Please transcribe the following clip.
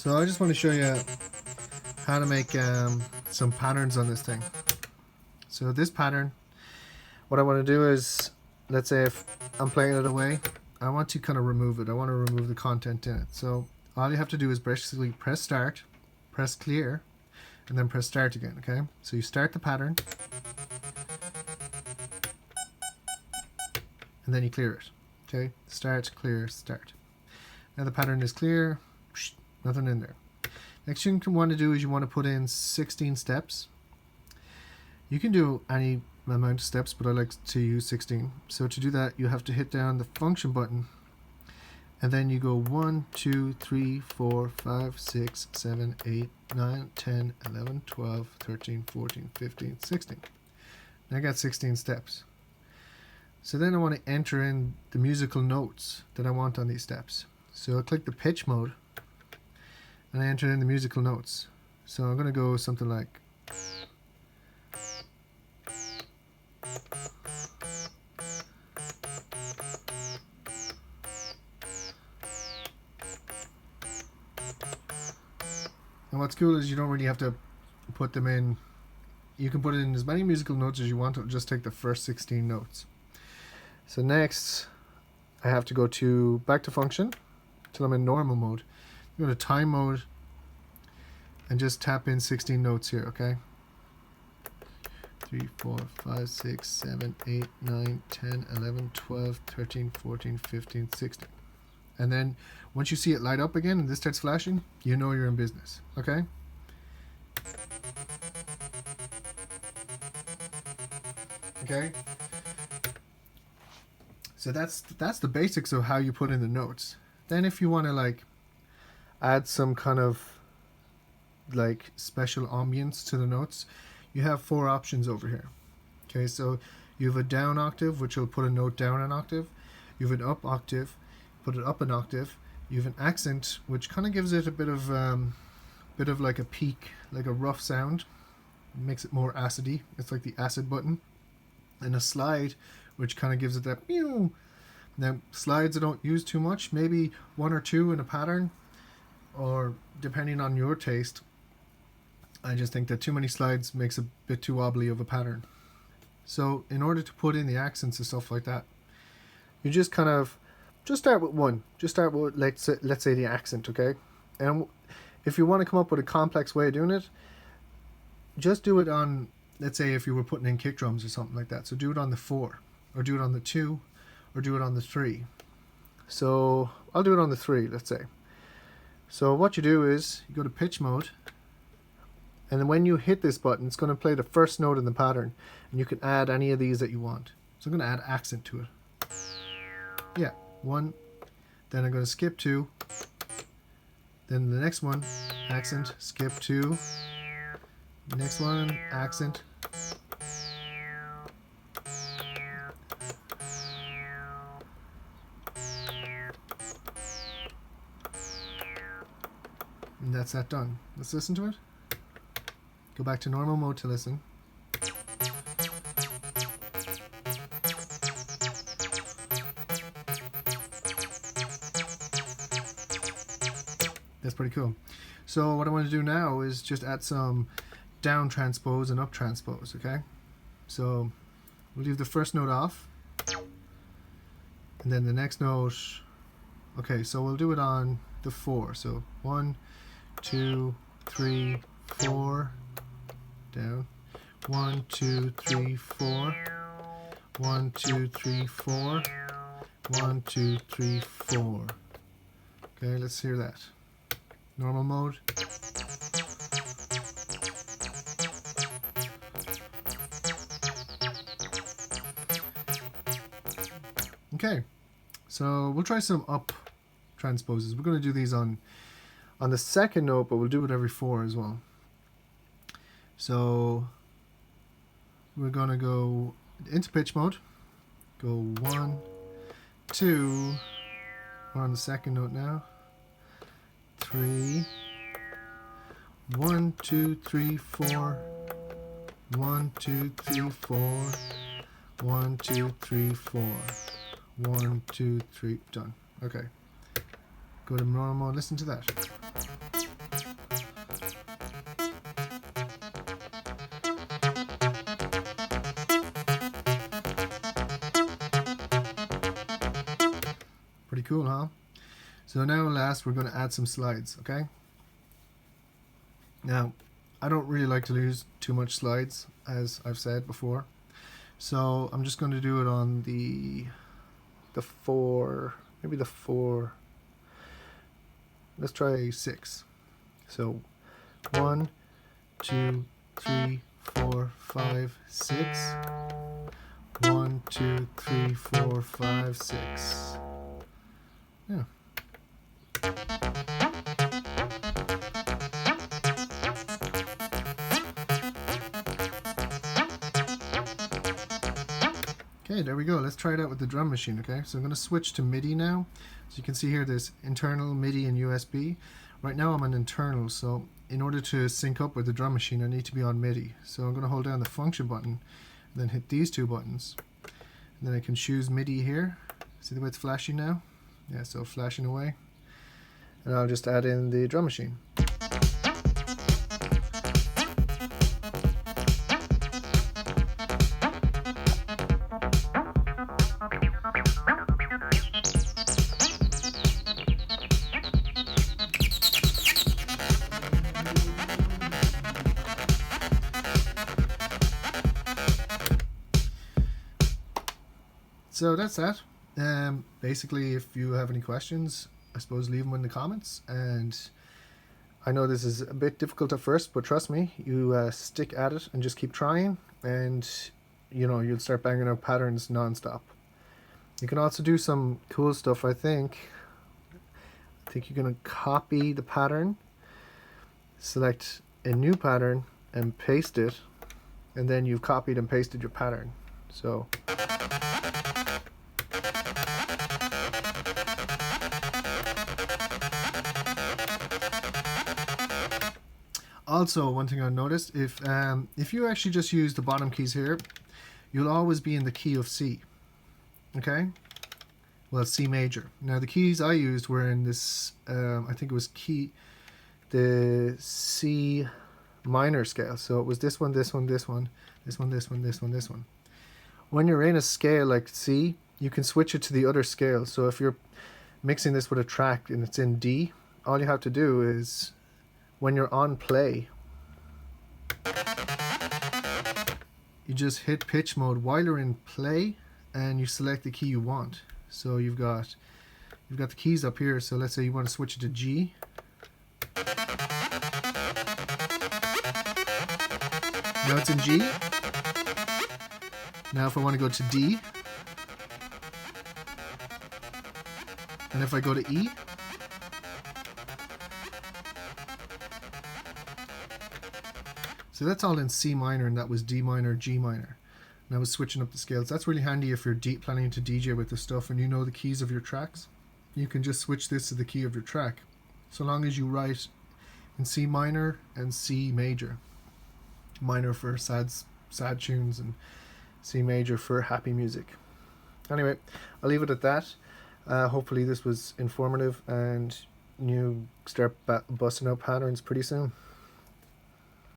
So I just want to show you how to make some patterns on this thing. So this pattern, what I want to do is, let's say if I'm playing it away, I want to kind of remove it. I want to remove the content in it. So all you have to do is basically press start, press clear, and then press start again, okay? So you start the pattern, and then you clear it, okay? Start, clear, start. Now the pattern is clear, nothing in there. Next thing you want to do is you want to put in 16 steps. You can do any amount of steps, but I like to use 16. So to do that, you have to hit down the function button, and then you go 1, 2, 3, 4, 5, 6, 7, 8, 9, 10, 11, 12, 13, 14, 15, 16. And I got 16 steps. So then I want to enter in the musical notes that I want on these steps. So I click the pitch mode, and I enter in the musical notes. So I'm going to go something like and what's cool is you don't really have to put them in. You can put in as many musical notes as you want. It'll just take the first 16 notes. So next I have to go back to function till I'm in normal mode. Go to time mode and just tap in 16 notes here, okay? 3, 4, 5, 6, 7, 8, 9, 10, 11, 12, 13, 14, 15, 16. And then once you see it light up again and this starts flashing, you know you're in business, okay? Okay? So that's the basics of how you put in the notes. Then if you want to like add some kind of like special ambience to the notes, you have 4 options over here. Okay, so you have a down octave, which will put a note down an octave. You have an up octave, put it up an octave. You have an accent, which kind of gives it a bit of like a peak, like a rough sound. It makes it more acidy. It's like the acid button. And a slide, which kind of gives it that pew. Now slides I don't use too much, maybe 1 or 2 in a pattern, or depending on your taste. I just think that too many slides makes a bit too wobbly of a pattern. So in order to put in the accents and stuff like that, you just kind of start with one. Just start with let's say the accent, okay? And if you want to come up with a complex way of doing it, just do it on, let's say if you were putting in kick drums or something like that. So do it on the 4, or do it on the 2, or do it on the 3. So I'll do it on the 3, let's say. So what you do is you go to pitch mode, and then when you hit this button, it's going to play the first note in the pattern, and you can add any of these that you want. So I'm going to add accent to it. Yeah, 1. Then I'm going to skip 2. Then the next one, accent, skip 2. Next one, accent. And that's that done. Let's listen to it. Go back to normal mode to listen. That's pretty cool. So what I want to do now is just add some down transpose and up transpose, okay? So we'll leave the first note off, and then the next note, okay, so we'll do it on the 4. So 1, 2, 3, 4, down. 1, 2, 3, 4. 1, 2, 3, 4. 1, 2, 3, 4. Okay, let's hear that. Normal mode. Okay, so we'll try some up transposes. We're going to do these on the second note, but we'll do it every 4 as well. So we're going to go into pitch mode. Go 1, 2. We're on the second note now. 3. 1, 2, 3, 4. 1, 2, 3, 4. 1, 2, 3, 4. 1, 2, 3, done. Okay. Go to normal, listen to that. Pretty cool, huh? So now last we're going to add some slides, okay? Now, I don't really like to use too much slides, as I've said before. So I'm just going to do it on the 4, maybe the 4. Let's try 6. So 1, 2, 3, 4, 5, 6. 1, 2, 3, 4, 5, 6. Yeah. Okay, there we go. Let's try it out with the drum machine, okay? So I'm going to switch to MIDI now. So you can see here there's internal, MIDI, and USB. Right now I'm on internal, so in order to sync up with the drum machine I need to be on MIDI. So I'm going to hold down the function button, and then hit these two buttons. And then I can choose MIDI here. See the way it's flashing now? Yeah, so flashing away. And I'll just add in the drum machine. So that's that. Basically, if you have any questions, I suppose leave them in the comments. And I know this is a bit difficult at first, but trust me, you stick at it and just keep trying, and you know, you'll start banging out patterns non-stop. You can also do some cool stuff. I think you're going to copy the pattern, select a new pattern and paste it, and then you've copied and pasted your pattern. So also, one thing I noticed, if you actually just use the bottom keys here, you'll always be in the key of C. Okay? Well, C major. Now the keys I used were in this, I think it was the C minor scale. So it was this one, this one, this one, this one, this one, this one, this one. When you're in a scale like C, you can switch it to the other scale. So if you're mixing this with a track and it's in D, all you have to do is, when you're on play, you just hit pitch mode while you're in play and you select the key you want. So you've got the keys up here. So let's say you want to switch it to G. Now it's in G. Now if I want to go to D, and if I go to E, so that's all in C minor, and that was D minor, G minor. And I was switching up the scales. That's really handy if you're planning to DJ with this stuff and you know the keys of your tracks. You can just switch this to the key of your track, so long as you write in C minor and C major. Minor for sad tunes and C major for happy music. Anyway, I'll leave it at that. Hopefully this was informative and you start busting out patterns pretty soon.